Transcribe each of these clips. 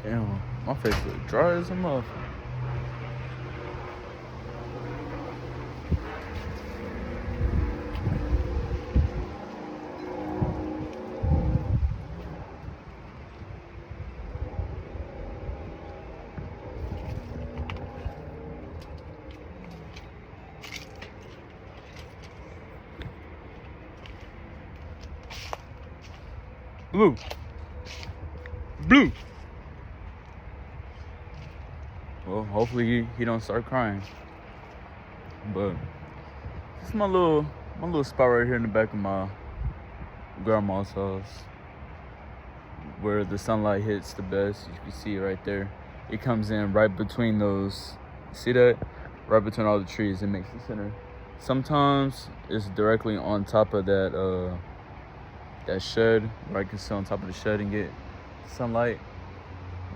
Damn, my face look dry as a motherfucker. Blue. Blue. Well, hopefully he don't start crying. But it's my little spot right here in the back of my grandma's house, where the sunlight hits the best. You can see it right there. It comes in right between those. See that? Right between all the trees. It makes the center. Sometimes it's directly on top of that that shed, where I can sit on top of the shed and get sunlight.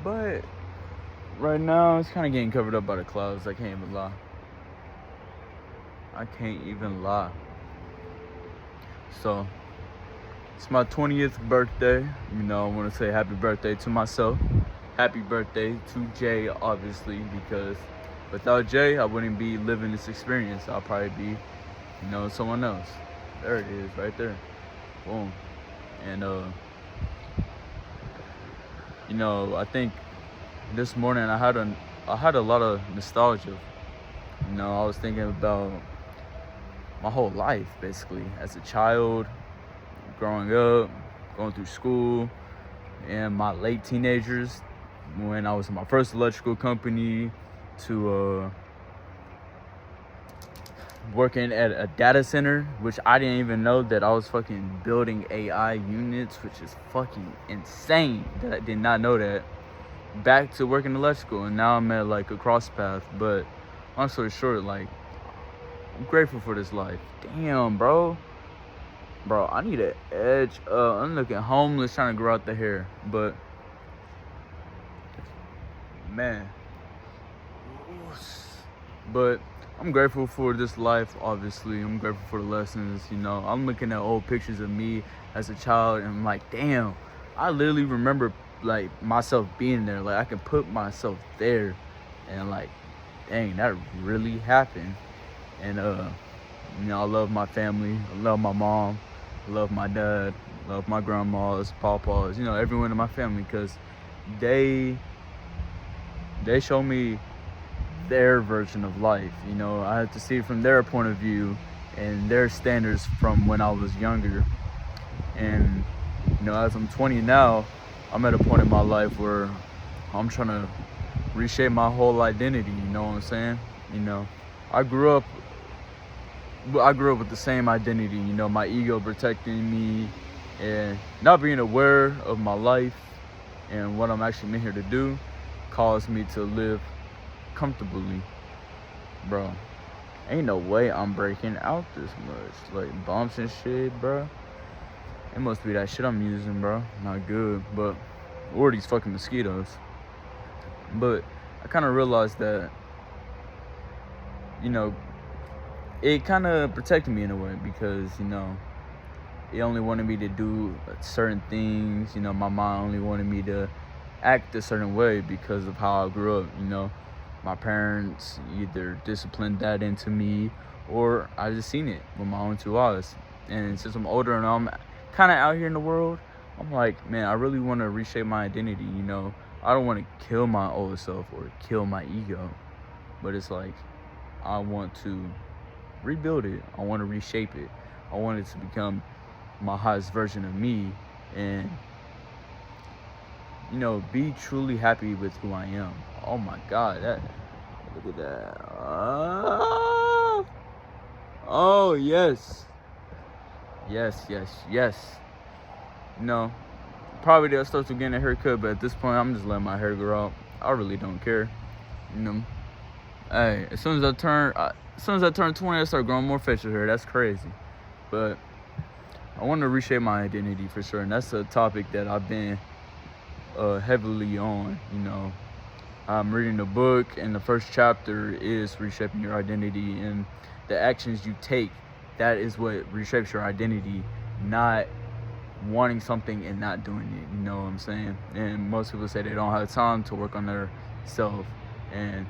But right now it's kind of getting covered up by the clouds. I can't even lie. So it's my 20th birthday. You know, I want to say happy birthday to myself. Happy birthday to Jay, obviously, because without Jay, I wouldn't be living this experience. I'll probably be, you know, someone else. There it is, right there. Boom. And you know, I think this morning I had a lot of nostalgia. You know, I was thinking about my whole life, basically, as a child, growing up, going through school, and my late teenagers, when I was in my first electrical company, to working at a data center, which I didn't even know that I was fucking building AI units, which is fucking insane that I did not know that. Back to working electrical, and now I'm at like a cross path. But long story short, like, I'm grateful for this life. Damn, bro, I need an edge. I'm looking homeless trying to grow out the hair, but man, but I'm grateful for this life, obviously. I'm grateful for the lessons, you know. I'm looking at old pictures of me as a child, and I'm like, damn, I literally remember, like, myself being there. Like, I can put myself there, and, like, dang, that really happened. And, you know, I love my family. I love my mom. I love my dad. I love my grandmas, papas, you know, everyone in my family, because they show me their version of life. You know, I had to see it from their point of view and their standards from when I was younger. And, you know, as I'm 20 now, I'm at a point in my life where I'm trying to reshape my whole identity. You know what I'm saying? You know, I grew up with the same identity, you know, my ego protecting me and not being aware of my life and what I'm actually meant here to do caused me to live comfortably. Bro, ain't no way I'm breaking out this much. Like, bumps and shit, bro. It must be that shit I'm using, bro. Not good. But, or these fucking mosquitoes. But I kind of realized that, you know, it kind of protected me in a way, because, you know, it only wanted me to do certain things. You know, my mom only wanted me to act a certain way because of how I grew up. You know, my parents either disciplined that into me, or I just seen it with my own two eyes. And since I'm older and I'm kind of out here in the world, I'm like, man, I really want to reshape my identity. You know, I don't want to kill my old self or kill my ego, but it's like, I want to rebuild it. I want to reshape it. I want it to become my highest version of me, and, you know, be truly happy with who I am. Oh my God, look at that. Oh yes. You know, probably they'll start to get a haircut, but at this point, I'm just letting my hair grow out. I really don't care. You know, hey, as soon as I turn 20, I start growing more facial hair. That's crazy. But I want to reshape my identity for sure, and that's a topic that I've been heavily on. You know, I'm reading a book, and the first chapter is reshaping your identity, and the actions you take, that is what reshapes your identity, not wanting something and not doing it, you know what I'm saying? And most people say they don't have time to work on their self. And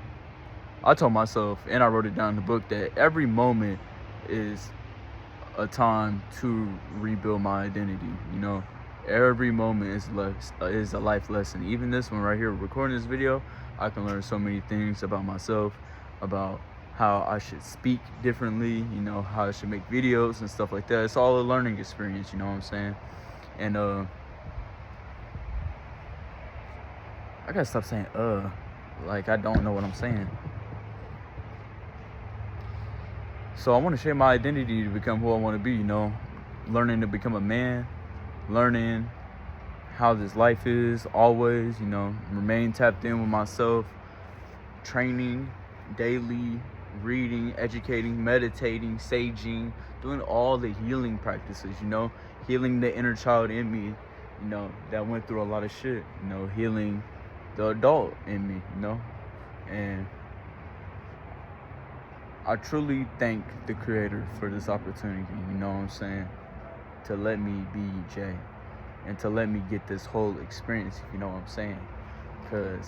I told myself, and I wrote it down in the book, that every moment is a time to rebuild my identity, you know? Every moment is a life lesson. Even this one right here, recording this video, I can learn so many things about myself, about how I should speak differently, you know, how I should make videos and stuff like that. It's all a learning experience, you know what I'm saying? And I gotta stop saying like I don't know what I'm saying. So I want to shape my identity to become who I want to be, you know, learning to become a man, learning how this life is always, you know, remain tapped in with myself, training daily, reading, educating, meditating, saging, doing all the healing practices, you know, healing the inner child in me, you know, that went through a lot of shit, you know, healing the adult in me, you know. And I truly thank the Creator for this opportunity, you know what I'm saying, to let me be Jay and to let me get this whole experience, you know what I'm saying, because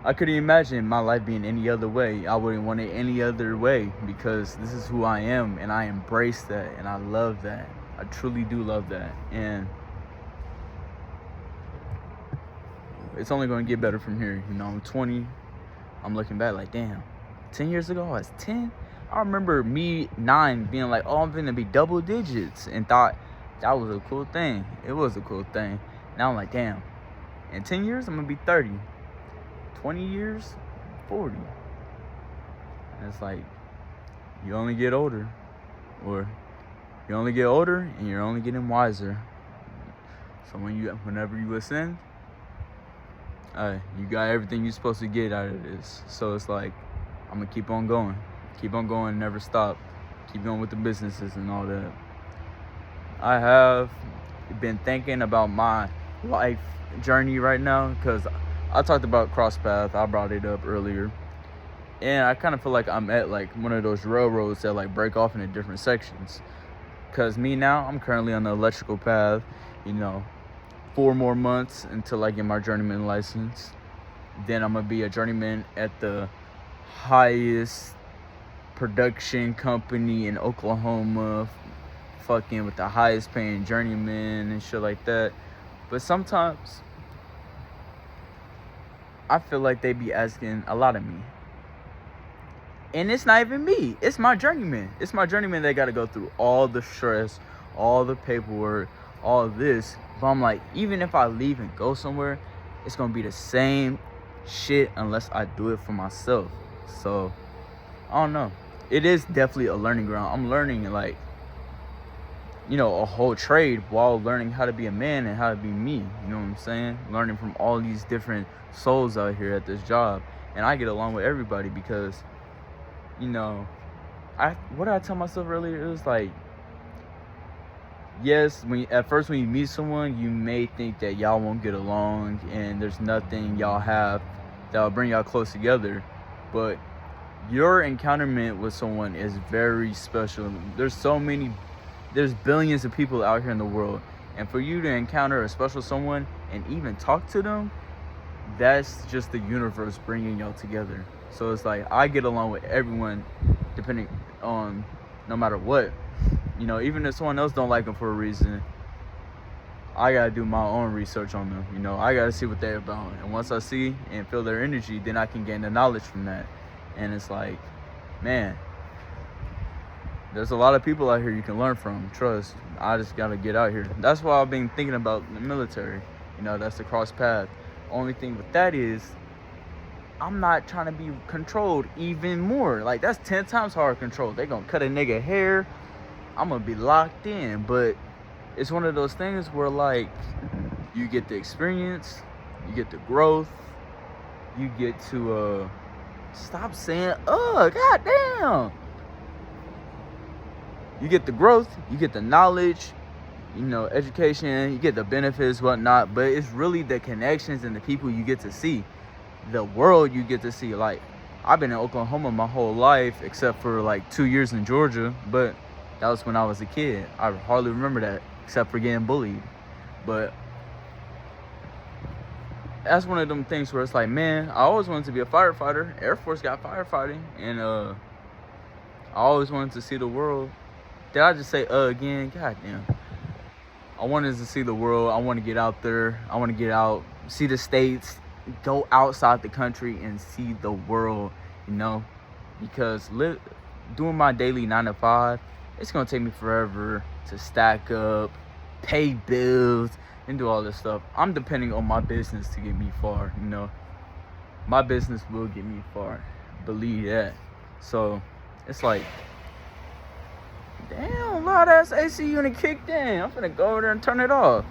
I couldn't imagine my life being any other way. I wouldn't want it any other way, because this is who I am, and I embrace that, and I love that. I truly do love that, and it's only going to get better from here. You know, I'm 20. I'm looking back like, damn, 10 years ago I was 10. I remember me 9 being like, oh, I'm gonna be double digits, and thought that was a cool thing. It was a cool thing. Now I'm like, damn, in 10 years I'm gonna be 30. 20 years, 40. And it's like, you only get older, or you only get older and you're only getting wiser. So whenever you ascend, you got everything you're supposed to get out of this. So it's like, I'm gonna keep on going, never stop, keep going with the businesses and all that. I have been thinking about my life journey right now, because I talked about cross path. I brought it up earlier, and I kind of feel like I'm at like one of those railroads that like break off into different sections. Because me now, I'm currently on the electrical path, you know, 4 more months until I get my journeyman license. Then I'm gonna be a journeyman at the highest production company in Oklahoma, fucking with the highest paying journeyman and shit like that. But sometimes I feel like they be asking a lot of me, and it's not even me, it's my journeyman. It's my journeyman that got to go through all the stress, all the paperwork, all of this. But I'm like, even if I leave and go somewhere, it's gonna be the same shit unless I do it for myself. So I don't know, it is definitely a learning ground. I'm learning, like, you know, a whole trade while learning how to be a man and how to be me, you know what I'm saying? Learning from all these different souls out here at this job. And I get along with everybody because, you know, what did I tell myself earlier? It was like, yes, at first when you meet someone, you may think that y'all won't get along and there's nothing y'all have that'll bring y'all close together. But your encounterment with someone is very special. There's billions of people out here in the world, and for you to encounter a special someone and even talk to them, that's just the universe bringing y'all together. So it's like, I get along with everyone depending on, no matter what, you know. Even if someone else don't like them for a reason, I gotta do my own research on them, you know. I gotta see what they're about, and once I see and feel their energy, then I can gain the knowledge from that. And it's like, man, there's a lot of people out here you can learn from. Trust. I just gotta get out here. That's why I've been thinking about the military. You know, that's the cross path. Only thing with that is, I'm not trying to be controlled even more. Like, that's 10 times hard control. They gonna cut a nigga hair, I'm gonna be locked in. But it's one of those things where, like, you get the experience, you get the growth, you get to stop saying goddamn. You get the growth, you get the knowledge, you know, education, you get the benefits, whatnot. But it's really the connections and the people you get to see, the world you get to see. Like, I've been in Oklahoma my whole life, except for like 2 years in Georgia, but that was when I was a kid. I hardly remember that. except for getting bullied. But that's one of them things where it's like, man, I always wanted to be a firefighter. Air Force got firefighting, and I always wanted to see the world. Did I just say again? God damn. I wanted to see the world. I want to get out there. I want to get out, see the states, go outside the country and see the world, you know, because doing my daily 9 to 5, it's going to take me forever to stack up, pay bills, and do all this stuff. I'm depending on my business to get me far, you know. My business will get me far. Believe that. So, it's like, damn, loud ass AC unit kicked in. I'm finna go over there and turn it off.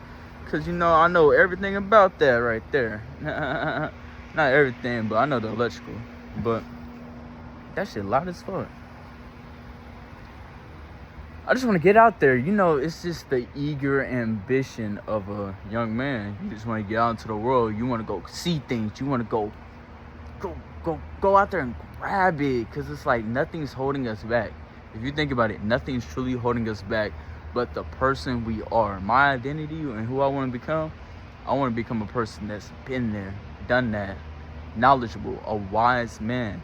Cause you know, I know everything about that right there. Not everything, but I know the electrical. But that shit loud as fuck. I just want to get out there. You know, it's just the eager ambition of a young man. You just want to get out into the world. You want to go see things. You want to go out there and grab it. Cause it's like nothing's holding us back. If you think about it, nothing's truly holding us back but the person we are. My identity and who I want to become, I want to become a person that's been there, done that, knowledgeable, a wise man,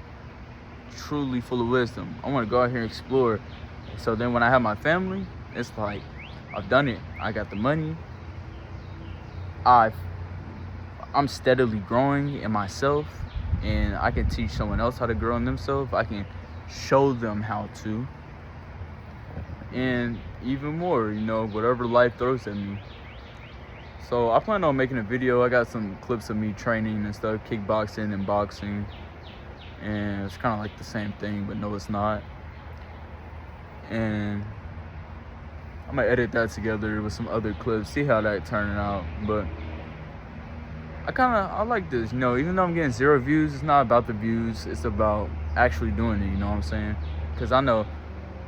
truly full of wisdom. I want to go out here and explore. So then when I have my family, it's like, I've done it. I got the money. I'm steadily growing in myself, and I can teach someone else how to grow in themselves. I can show them how to. And even more, you know, whatever life throws at me. So I plan on making a video. I got some clips of me training and stuff, kickboxing and boxing. And it's kind of like the same thing, but no, it's not. And I'm gonna edit that together with some other clips, see how that turning out. But I like this, you know, even though I'm getting 0 views, it's not about the views, it's about actually doing it, you know what I'm saying? Because I know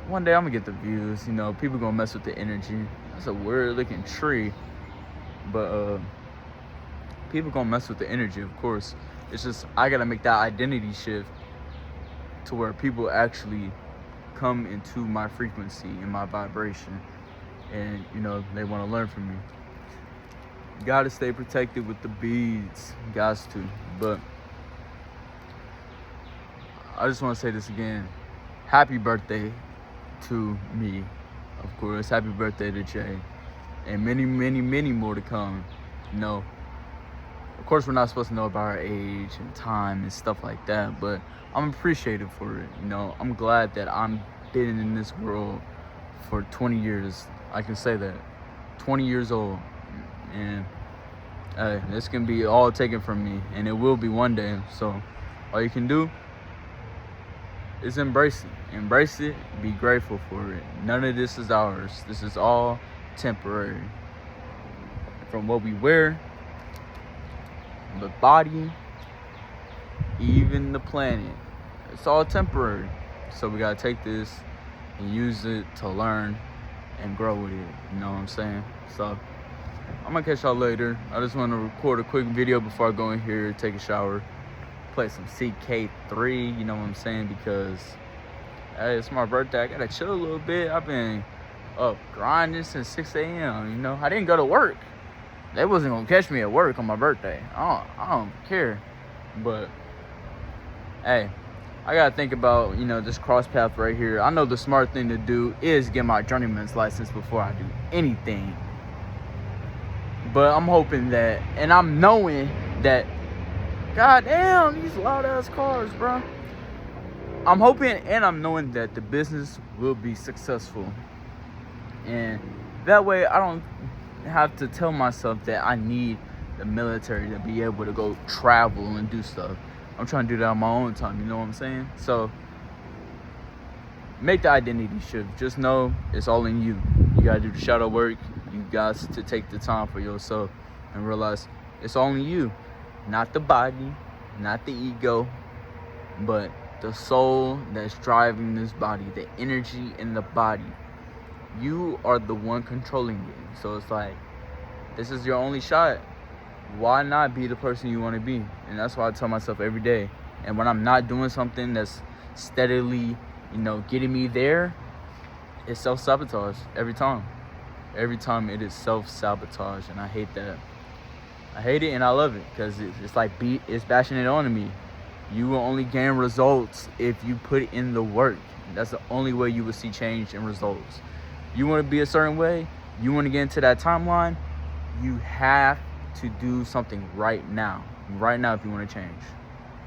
one day I'm gonna get the views, you know, people gonna mess with the energy. That's a weird looking tree, but people gonna mess with the energy, of course. It's just, I gotta make that identity shift to where people actually come into my frequency and my vibration, and you know, they want to learn from me. You gotta stay protected with the beads, got to. But I just want to say this again, happy birthday to me, of course. Happy birthday to Jay, and many, many, many more to come. You know, of course, we're not supposed to know about our age and time and stuff like that, but I'm appreciative for it. You know, I'm glad that I'm been in this world for 20 years. I can say that, 20 years old, and this can be all taken from me, and it will be one day. So all you can do is embrace it, be grateful for it. None of this is ours. This is all temporary. From what we wear, the body, even the planet, it's all temporary. So we gotta take this and use it to learn and grow with it, you know what I'm saying? So I'm gonna catch y'all later. I just want to record a quick video before I go in here, take a shower, play some CK3, you know what I'm saying? Because hey, it's my birthday, I gotta chill a little bit. I've been up grinding since 6 a.m., you know? I didn't go to work. They wasn't gonna catch me at work on my birthday. I don't care. But hey, I gotta think about, you know, this cross path right here. I know the smart thing to do is get my journeyman's license before I do anything. But I'm hoping that, and I'm knowing that, goddamn, these loud ass cars, bro. I'm hoping and I'm knowing that the business will be successful. And that way I don't have to tell myself that I need the military to be able to go travel and do stuff. I'm trying to do that on my own time, you know what I'm saying? So make the identity shift. Just know it's all in you. You gotta do the shadow work. You got to take the time for yourself and realize it's all in you. Not the body, not the ego, but the soul that's driving this body, the energy in the body. You are the one controlling it. So it's like, this is your only shot. Why not be the person you want to be? And that's why I tell myself every day. And when I'm not doing something that's steadily, you know, getting me there, it's self-sabotage every time. Every time it is self-sabotage, and I hate that. I hate it and I love it, because it's like it's bashing it onto me. You will only gain results if you put in the work. That's the only way you will see change and results. You want to be a certain way, you want to get into that timeline, you have to do something right now. Right now if you want to change.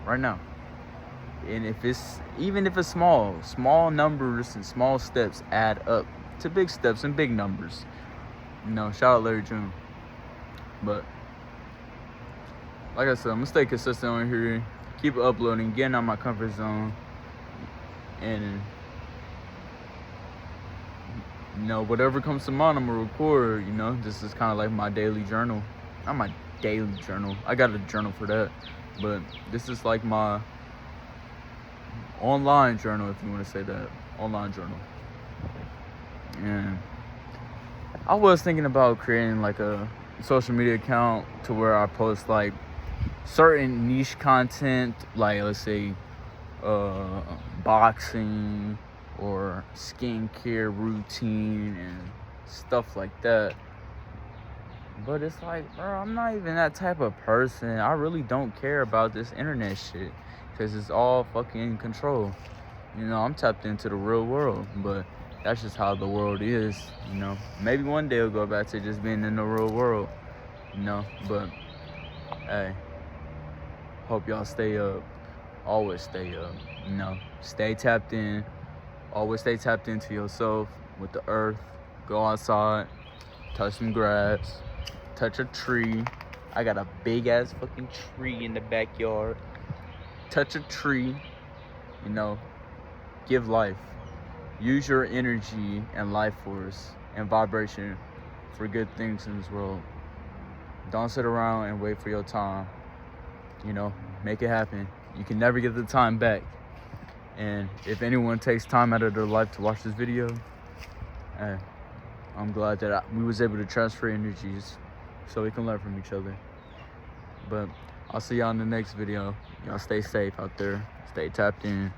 Right now. And even if it's small numbers and small steps add up to big steps and big numbers. Shout out Larry June. But like I said, I'm gonna stay consistent on here, keep uploading, getting out my comfort zone, and whatever comes to mind, I'm gonna record. This is kind of like my daily journal. Not my daily journal. I got a journal for that, but this is like my online journal, if you want to say that. Online journal. And I was thinking about creating like a social media account to where I post like certain niche content, like let's say boxing or skincare routine and stuff like that. But it's like, bro, I'm not even that type of person. I really don't care about this internet shit, because it's all fucking control. I'm tapped into the real world, but that's just how the world is. Maybe one day I'll go back to just being in the real world. But hey, hope y'all stay up. Always stay up. Stay tapped in. Always stay tapped into yourself, with the earth. Go outside, touch some grass, touch a tree. I got a big ass fucking tree in the backyard. Touch a tree. Give life. Use your energy and life force and vibration for good things in this world. Don't sit around and wait for your time. Make it happen. You can never get the time back. And if anyone takes time out of their life to watch this video, I'm glad that we was able to transfer energies so we can learn from each other. But I'll see y'all in the next video. Y'all stay safe out there. Stay tapped in.